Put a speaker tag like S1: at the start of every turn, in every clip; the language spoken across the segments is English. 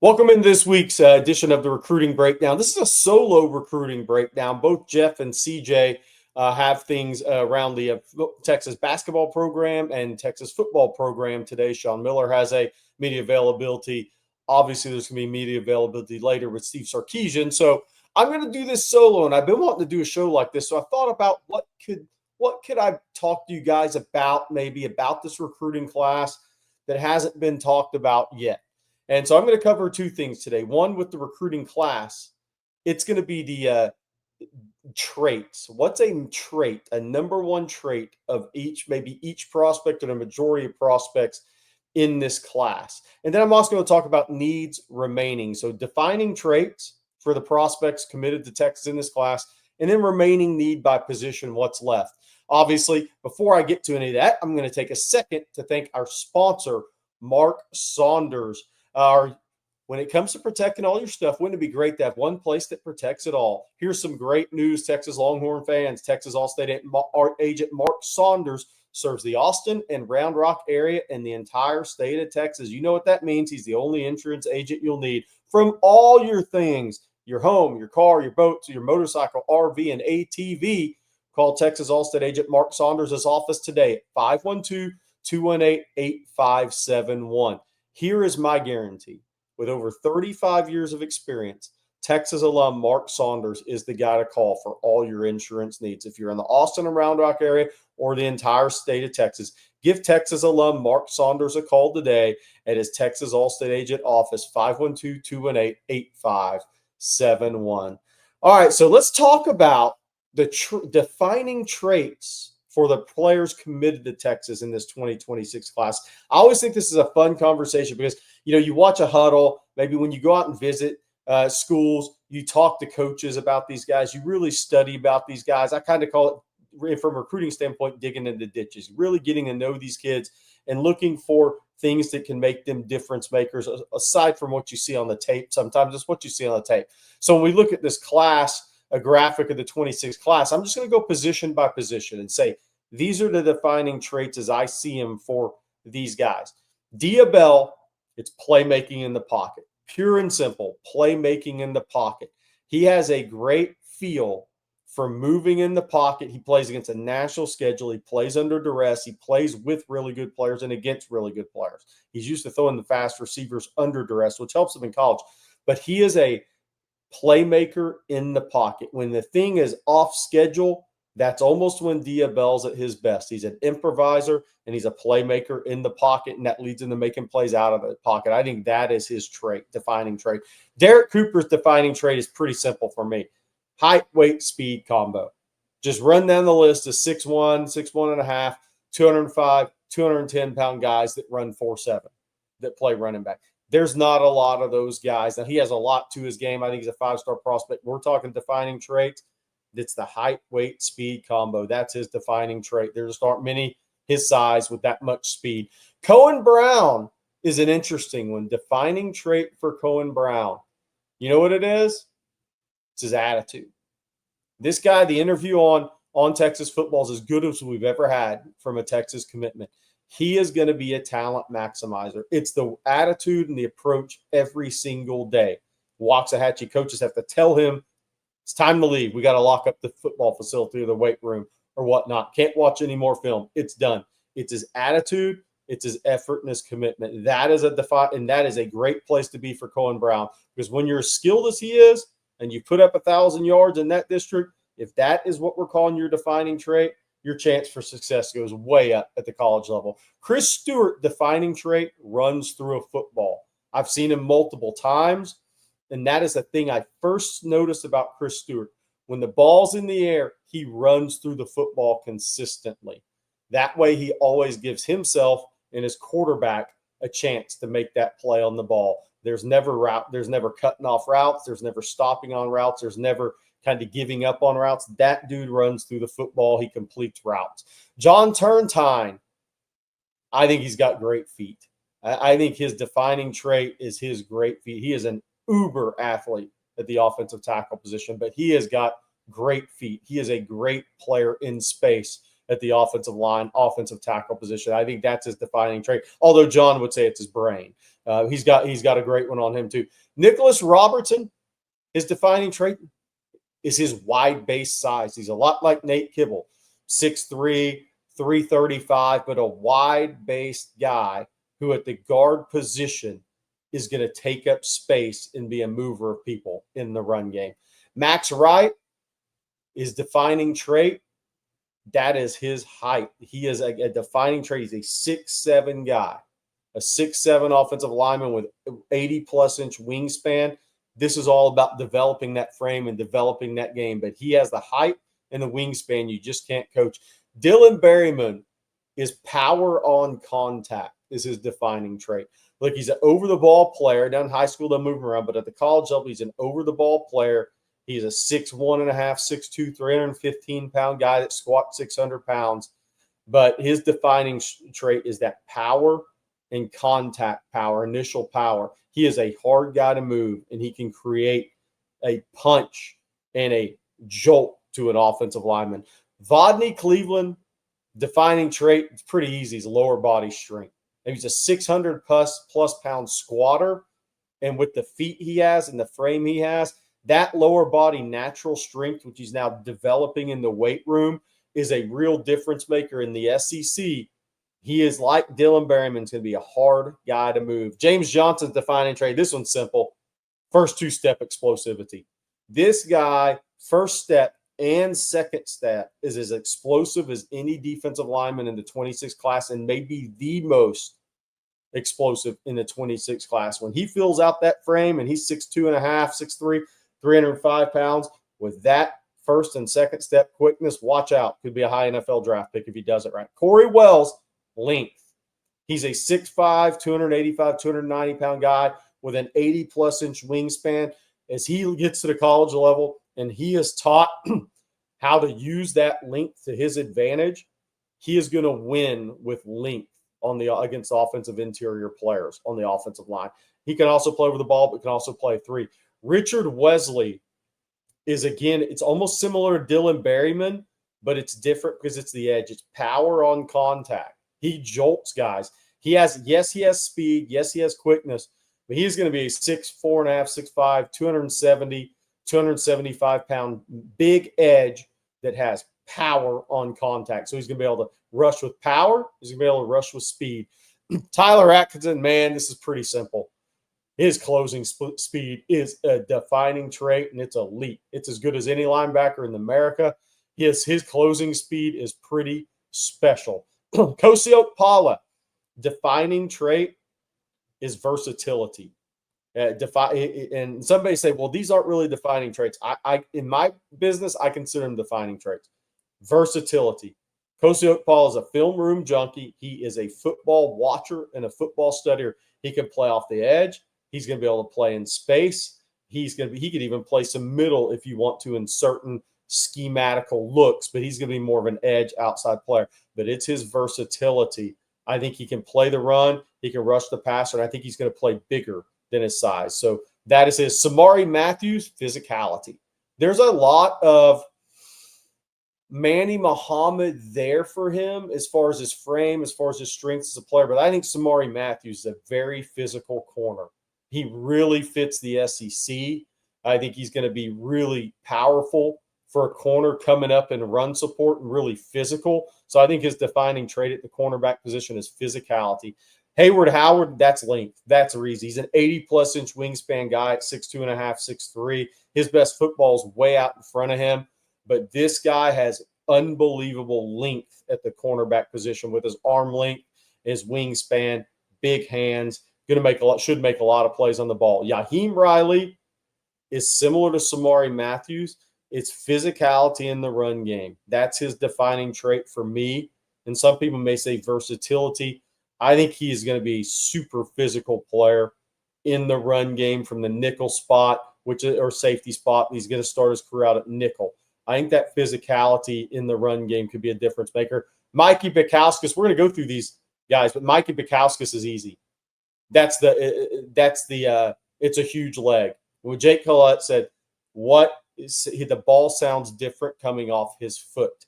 S1: Welcome in this week's edition of the Recruiting Breakdown. This is a solo recruiting breakdown. Both Jeff and CJ have things around the Texas basketball program and Texas football program today. Sean Miller has a media availability. Obviously, there's going to be media availability later with Steve Sarkisian. So I'm going to do this solo, and I've been wanting to do a show like this. So I thought about what could I talk to you guys about, maybe about this recruiting class that hasn't been talked about yet. And so I'm going to cover two things today. One, with the recruiting class, it's going to be the traits. What's a trait, a number one trait of maybe each prospect or the majority of prospects in this class? And then I'm also going to talk about needs remaining. So defining traits for the prospects committed to Texas in this class, and then remaining need by position, what's left. Obviously, before I get to any of that, I'm going to take a second to thank our sponsor, Mark Saunders. When it comes to protecting all your stuff, wouldn't it be great to have one place that protects it all? Here's some great news, Texas Longhorn fans. Texas All-State agent Mark Saunders serves the Austin and Round Rock area and the entire state of Texas. You know what that means. He's the only insurance agent you'll need from all your things, your home, your car, your boat, your motorcycle, RV, and ATV. Call Texas All-State agent Mark Saunders' office today at 512-218-8571. Here is my guarantee. With over 35 years of experience, Texas alum Mark Saunders is the guy to call for all your insurance needs. If you're in the Austin and Round Rock area or the entire state of Texas, give Texas alum Mark Saunders a call today at his Texas All-State agent office, 512-218-8571. All right, so let's talk about the defining traits for the players committed to Texas in this 2026 class. I always think this is a fun conversation because, you watch a huddle, maybe when you go out and visit schools, you talk to coaches about these guys, you really study about these guys. I kind of call it, from a recruiting standpoint, digging into ditches, really getting to know these kids and looking for things that can make them difference makers, aside from what you see on the tape. Sometimes it's what you see on the tape. So when we look at this class, a graphic of the 26 class, I'm just going to go position by position and say, these are the defining traits as I see them for these guys. Diabell, it's playmaking in the pocket. Pure and simple, playmaking in the pocket. He has a great feel for moving in the pocket. He plays against a national schedule. He plays under duress. He plays with really good players and against really good players. He's used to throwing the fast receivers under duress, which helps him in college. But he is a playmaker in the pocket. When the thing is off schedule, that's almost when Diabell's at his best. He's an improviser and he's a playmaker in the pocket, and that leads him to making plays out of the pocket. I think that is his defining trait. Derek Cooper's defining trait is pretty simple for me. Height, weight, speed combo. Just run down the list of 6'1", 6'1.5", 205, 210-pound guys that run 4.7, that play running back. There's not a lot of those guys. Now, he has a lot to his game. I think he's a five-star prospect. We're talking defining traits. It's the height, weight, speed combo. That's his defining trait. There just aren't many his size with that much speed. Cohen Brown is an interesting one. Defining trait for Cohen Brown. You know what it is? It's his attitude. This guy, the interview on Texas football is as good as we've ever had from a Texas commitment. He is going to be a talent maximizer. It's the attitude and the approach every single day. Waxahachie coaches have to tell him, it's time to leave. We got to lock up the football facility or the weight room or whatnot. Can't watch any more film. It's done. It's his attitude. It's his effort and his commitment. That is and that is a great place to be for Cohen Brown, because when you're as skilled as he is and you put up 1,000 yards in that district, if that is what we're calling your defining trait, your chance for success goes way up at the college level. Chris Stewart, defining trait, runs through a football. I've seen him multiple times. And that is the thing I first noticed about Chris Stewart. When the ball's in the air, he runs through the football consistently. That way, he always gives himself and his quarterback a chance to make that play on the ball. There's never cutting off routes. There's never stopping on routes. There's never kind of giving up on routes. That dude runs through the football. He completes routes. John Turntine, I think he's got great feet. I think his defining trait is his great feet. He is an uber athlete at the offensive tackle position, but he has got great feet. He is a great player in space at the offensive line, offensive tackle position. I think that's his defining trait, although John would say it's his brain. He's got a great one on him too. Nicholas Robertson, his defining trait is his wide base size. He's a lot like Nate Kibble, 6'3", 335, but a wide-based guy who at the guard position is going to take up space and be a mover of people in the run game. Max Wright, his defining trait, that is his height. He is a defining trait. He's a 6'7" guy, a 6'7" offensive lineman with 80-plus inch wingspan. This is all about developing that frame and developing that game, but he has the height and the wingspan you just can't coach. Dylan Berryman is power on contact is his defining trait. Look, he's an over-the-ball player. Down in high school, they'll move him around, but at the college level, he's an over-the-ball player. He's a 6'1.5", 6'2", 315-pound guy that squats 600 pounds. But his defining trait is that power and contact power, initial power. He is a hard guy to move, and he can create a punch and a jolt to an offensive lineman. Vodney Cleveland, defining trait, it's pretty easy. He's lower body strength. And he's a 600-plus pound squatter, and with the feet he has and the frame he has, that lower body natural strength, which he's now developing in the weight room, is a real difference maker in the SEC. He is like Dylan Berryman's going to be a hard guy to move. James Johnson's defining trait, this one's simple. First two-step explosivity. This guy, first step and second step, is as explosive as any defensive lineman in the 26 class and maybe the most explosive in the 26 class. When he fills out that frame and he's 6'2.5", 6'3", 305 pounds, with that first and second step quickness, watch out. Could be a high NFL draft pick if he does it right. Corey Wells, length. He's a 6'5", 285, 290-pound guy with an 80-plus inch wingspan. As he gets to the college level and he is taught how to use that length to his advantage, he is going to win with length against offensive interior players on the offensive line. He can also play over the ball, but can also play three. Richard Wesley is, again, it's almost similar to Dylan Berryman, but it's different because it's the edge. It's power on contact. He jolts guys. He has speed. Yes, he has quickness, but he's going to be a 6'4.5", 6'5", 270, 275-pound big edge that has power on contact. So he's going to be able to rush with power. He's going to be able to rush with speed. Tyler Atkinson, man, this is pretty simple. His closing speed is a defining trait, and it's elite. It's as good as any linebacker in America. His closing speed is pretty special. Kosi Okpala, defining trait is versatility. And somebody say, well, these aren't really defining traits. I in my business, I consider them defining traits. Versatility. Kosi Okpala is a film room junkie. He is a football watcher and a football studier. He can play off the edge. He's going to be able to play in space. He could even play some middle if you want to in certain schematical looks, but he's going to be more of an edge outside player. But it's his versatility. I think he can play the run. He can rush the passer, and I think he's going to play bigger than his size. So that is his. Samari Matthews, physicality. There's a lot of Manny Muhammad there for him as far as his frame, as far as his strengths as a player, but I think Samari Matthews is a very physical corner. He really fits the SEC. I think he's going to be really powerful for a corner coming up in run support and really physical. So I think his defining trait at the cornerback position is physicality. Hayward Howard, that's length. That's easy. He's an 80-plus inch wingspan guy at 6'2.5", 6'3". His best football is way out in front of him. But this guy has unbelievable length at the cornerback position with his arm length, his wingspan, big hands. Should make a lot of plays on the ball. Yaheem Riley is similar to Samari Matthews. It's physicality in the run game. That's his defining trait for me. And some people may say versatility. I think he is going to be a super physical player in the run game from the nickel spot, or safety spot. He's going to start his career out at nickel. I think that physicality in the run game could be a difference maker. Mikey Bukowskis, we're going to go through these guys, but Mikey Bukowskis is easy. It's a huge leg. When Jake Collette said, the ball sounds different coming off his foot.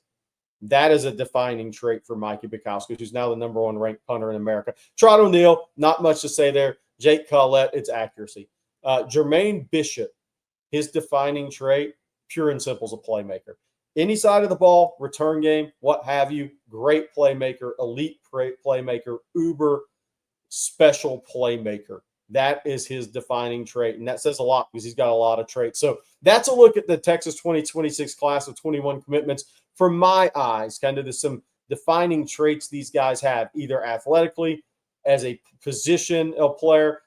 S1: That is a defining trait for Mikey Bukowskis, who's now the #1 ranked punter in America. Trot O'Neal, not much to say there. Jake Collette, it's accuracy. Jermaine Bishop, his defining trait, pure and simple, is a playmaker. Any side of the ball, return game, what have you, great playmaker, elite playmaker, uber special playmaker. That is his defining trait, and that says a lot because he's got a lot of traits. So that's a look at the Texas 2026 class of 21 commitments. From my eyes, kind of some defining traits these guys have, either athletically, as a position of player,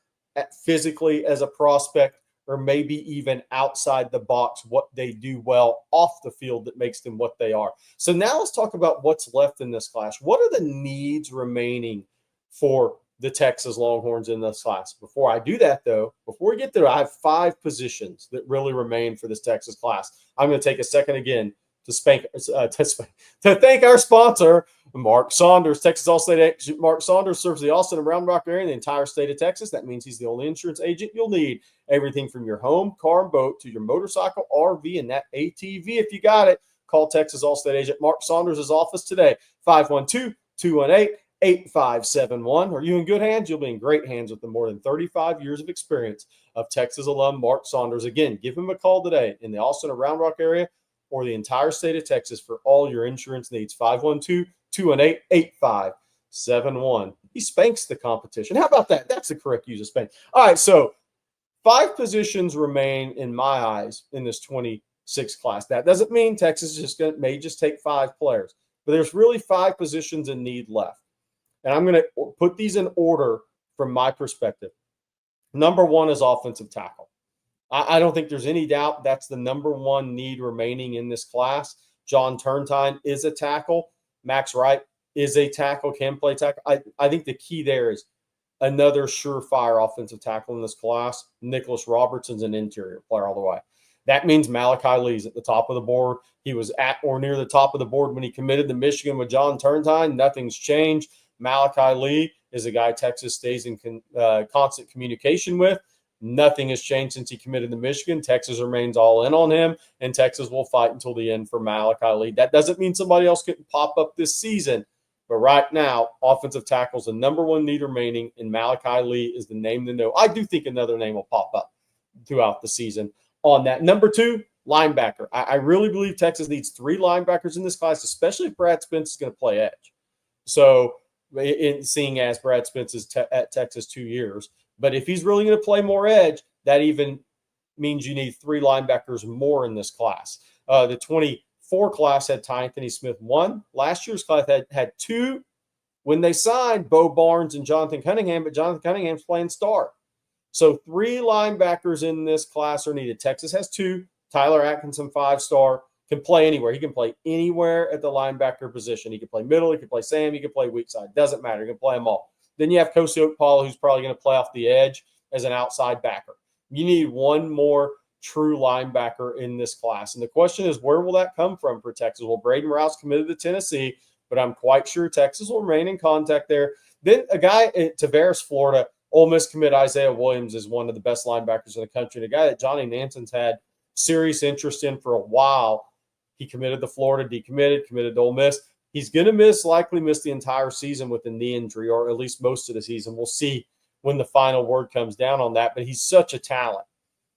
S1: physically as a prospect, or maybe even outside the box, what they do well off the field that makes them what they are. So now let's talk about what's left in this class. What are the needs remaining for the Texas Longhorns in this class? Before I do that, though, before we get there, I have 5 positions that really remain for this Texas class. I'm going to take a second again to thank our sponsor, Mark Saunders. Texas All-State agent Mark Saunders serves the Austin and Round Rock area and the entire state of Texas. That means he's the only insurance agent you'll need. Everything from your home, car, and boat to your motorcycle, RV, and that ATV. If you got it, call Texas All-State agent Mark Saunders' office today, 512-218-8571. Are you in good hands? You'll be in great hands with the more than 35 years of experience of Texas alum Mark Saunders. Again, give him a call today in the Austin and Round Rock area or the entire state of Texas for all your insurance needs. 512-218-8571. He spanks the competition. How about that? That's the correct use of spank. All right, so 5 positions remain in my eyes in this 26 class. That doesn't mean Texas may just take 5 players, but there's really 5 positions in need left. And I'm going to put these in order from my perspective. Number 1 is offensive tackle. I don't think there's any doubt that's the number 1 need remaining in this class. John Turntine is a tackle. Max Wright is a tackle, can play tackle. I think the key there is another surefire offensive tackle in this class. Nicholas Robertson's an interior player all the way. That means Malachi Lee's at the top of the board. He was at or near the top of the board when he committed to Michigan with John Turntine. Nothing's changed. Malachi Lee is a guy Texas stays in constant communication with. Nothing has changed since he committed to Michigan. Texas remains all in on him, and Texas will fight until the end for Malachi Lee. That doesn't mean somebody else couldn't pop up this season, but right now, offensive tackle is the number 1 need remaining, and Malachi Lee is the name to know. I do think another name will pop up throughout the season on that. Number 2, linebacker. I really believe Texas needs 3 linebackers in this class, especially if Brad Spence is going to play edge. So, seeing as Brad Spence is at Texas 2 years. But if he's really going to play more edge, that even means you need 3 linebackers more in this class. The 24 class had Ty Anthony Smith 1. Last year's class had 2 when they signed Bo Barnes and Jonathan Cunningham, but Jonathan Cunningham's playing star. So 3 linebackers in this class are needed. Texas has 2. Tyler Atkinson, 5-star, can play anywhere. He can play anywhere at the linebacker position. He can play middle. He can play Sam. He can play weak side. Doesn't matter. He can play them all. Then you have Kosi Okpala, who's probably going to play off the edge as an outside backer. You need 1 more true linebacker in this class. And the question is, where will that come from for Texas? Well, Braden Rouse committed to Tennessee, but I'm quite sure Texas will remain in contact there. Then a guy at Tavares, Florida, Ole Miss commit Isaiah Williams is one of the best linebackers in the country. And a guy that Johnny Nansen's had serious interest in for a while. He committed to Florida, decommitted, committed to Ole Miss. He's going to likely miss the entire season with a knee injury, or at least most of the season. We'll see when the final word comes down on that. But he's such a talent.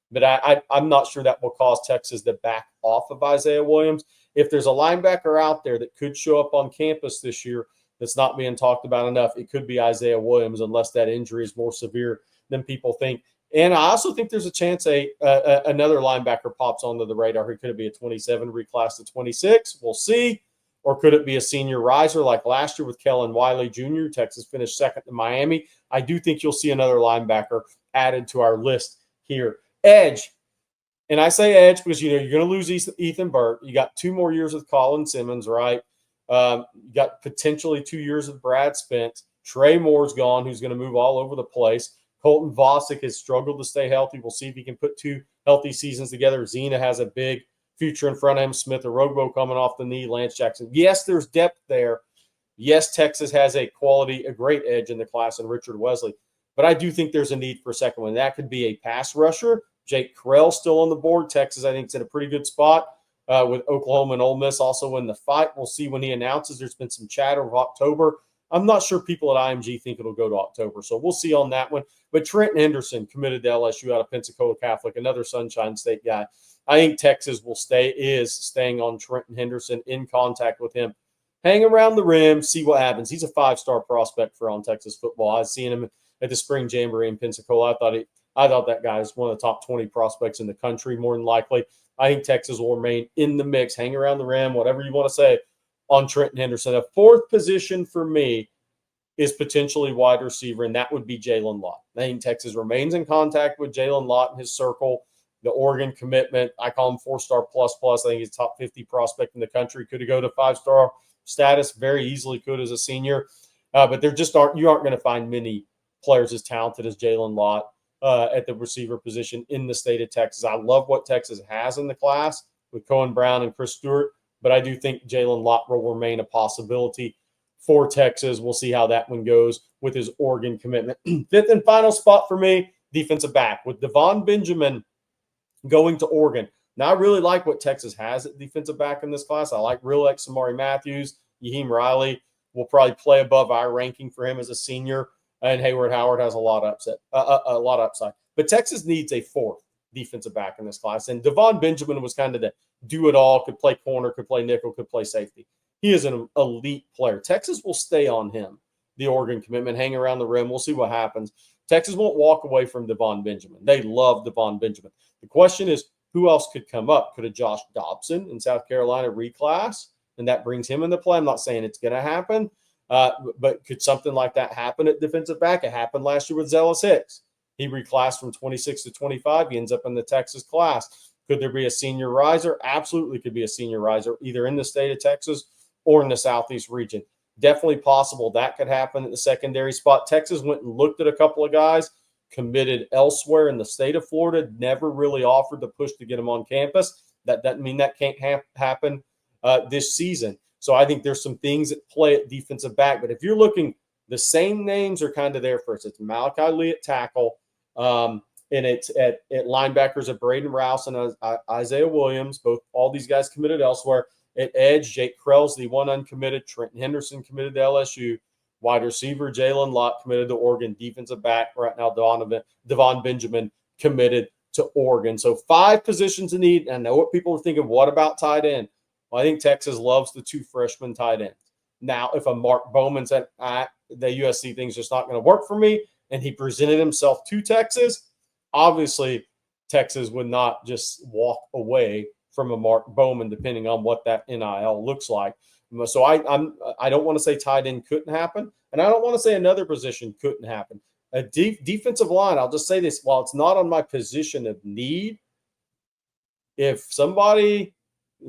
S1: But I'm not sure that will cause Texas to back off of Isaiah Williams. If there's a linebacker out there that could show up on campus this year that's not being talked about enough, it could be Isaiah Williams, unless that injury is more severe than people think. And I also think there's a chance another linebacker pops onto the radar. Could it be a 27 reclass to 26? We'll see. Or could it be a senior riser like last year with Kellen Wiley Jr.? Texas finished 2nd to Miami. I do think you'll see another linebacker added to our list here. Edge. And I say edge because, you're going to lose Ethan Burt. You got 2 more years with Colin Simmons, right? You got potentially 2 years with Brad Spence. Trey Moore's gone, who's going to move all over the place. Colton Vosick has struggled to stay healthy. We'll see if he can put 2 healthy seasons together. Zena has a big future in front of him. Smith Orogbo coming off the knee. Lance Jackson. Yes, there's depth there. Yes, Texas has a great edge in the class in Richard Wesley. But I do think there's a need for a second one. That could be a pass rusher. Jake Carell still on the board. Texas, I think, is in a pretty good spot with Oklahoma and Ole Miss also in the fight. We'll see when he announces. There's been some chatter of October. I'm not sure people at IMG think it'll go to October. So we'll see on that one. But Trenton Henderson committed to LSU out of Pensacola Catholic, another Sunshine State guy. I think Texas is staying on Trenton Henderson, in contact with him. Hang around the rim, see what happens. He's a 5-star prospect for On Texas Football. I've seen him at the Spring Jamboree in Pensacola. I thought that guy is one of the top 20 prospects in the country, more than likely. I think Texas will remain in the mix, hang around the rim, whatever you want to say, on Trenton Henderson. A fourth position for me is potentially wide receiver, and that would be Jalen Lott. I think Texas remains in contact with Jalen Lott in his circle. The Oregon commitment, I call him 4-star plus. I think he's top 50 prospect in the country. Could he go to 5-star status? Very easily could as a senior. But there just aren't going to find many players as talented as Jalen Lott at the receiver position in the state of Texas. I love what Texas has in the class with Cohen Brown and Chris Stewart, but I do think Jalen Lott will remain a possibility for Texas. We'll see how that one goes with his Oregon commitment. Fifth and final spot for me, defensive back, with Devon Benjamin going to Oregon. Now, I really like what Texas has at defensive back in this class. I really like Samari Matthews. Yaheem Riley will probably play above our ranking for him as a senior. And Hayward Howard has a lot of upside. But Texas needs a fourth defensive back in this class. And Devon Benjamin was kind of the do-it-all, could play corner, could play nickel, could play safety. He is an elite player. Texas will stay on him, the Oregon commitment, hang around the rim. We'll see what happens. Texas won't walk away from Devon Benjamin. They love Devon Benjamin. The question is, who else could come up? Could a Josh Dobson in South Carolina reclass? And that brings him into play. I'm not saying it's going to happen, but could something like that happen at defensive back? It happened last year with Zealous Hicks. He reclassed from 26 to 25. He ends up in the Texas class. Could there be a senior riser? Absolutely could be a senior riser, either in the state of Texas or in the Southeast region. Definitely possible that could happen at the secondary spot. Texas went and looked at a couple of guys committed elsewhere in the state of Florida, never really offered the push to get them on campus. That doesn't mean that can't happen this season. So I think there's some things at play at defensive back. But if you're looking, the same names are kind of there for us. It's Malachi Lee at tackle, and it's at linebackers at Braden Rouse and Isaiah Williams. All these guys committed elsewhere. At edge, Jake Krell's the one uncommitted. Trenton Henderson committed to LSU. Wide receiver, Jalen Lott committed to Oregon. Defensive back right now, Devon Benjamin committed to Oregon. So 5 positions in need. And I know what people are thinking. What about tight end? Well, I think Texas loves the 2 freshman tight ends. Now, if a Mark Bowman said, the USC thing's just not going to work for me, and he presented himself to Texas, obviously Texas would not just walk away from a Mark Bowman, depending on what that NIL looks like. So I don't want to say tight end couldn't happen, and I don't want to say another position couldn't happen. A defensive line, I'll just say this, while it's not on my position of need, if somebody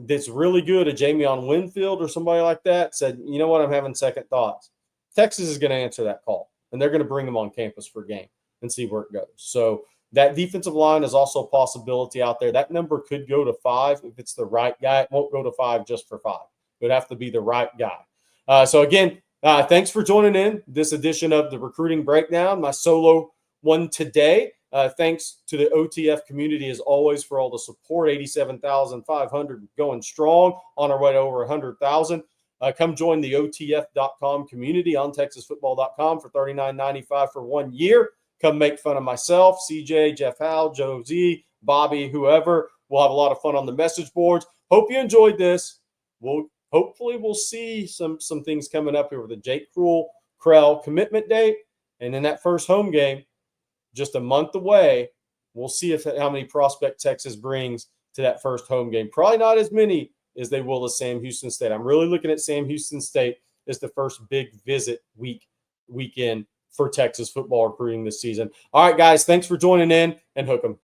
S1: that's really good, a Jamion Winfield or somebody like that, said, you know what, I'm having second thoughts, Texas is going to answer that call, and they're going to bring them on campus for a game and see where it goes. So that defensive line is also a possibility out there. That number could go to 5 if it's the right guy. It won't go to 5 just for 5. It would have to be the right guy. So again, thanks for joining in this edition of the Recruiting Breakdown, my solo one today. Thanks to the OTF community, as always, for all the support. 87,500 going strong, on our way to over 100,000. Come join the OTF.com community on TexasFootball.com for $39.95 for 1 year. Come make fun of myself, CJ, Jeff Howe, Joe Z, Bobby, whoever. We'll have a lot of fun on the message boards. Hope you enjoyed this. Hopefully we'll see some things coming up here with the Jake Krell commitment date. And then that first home game, just a month away, we'll see how many prospect Texas brings to that first home game. Probably not as many as they will to Sam Houston State. I'm really looking at Sam Houston State as the first big visit weekend for Texas football recruiting this season. All right, guys, thanks for joining in, and hook 'em.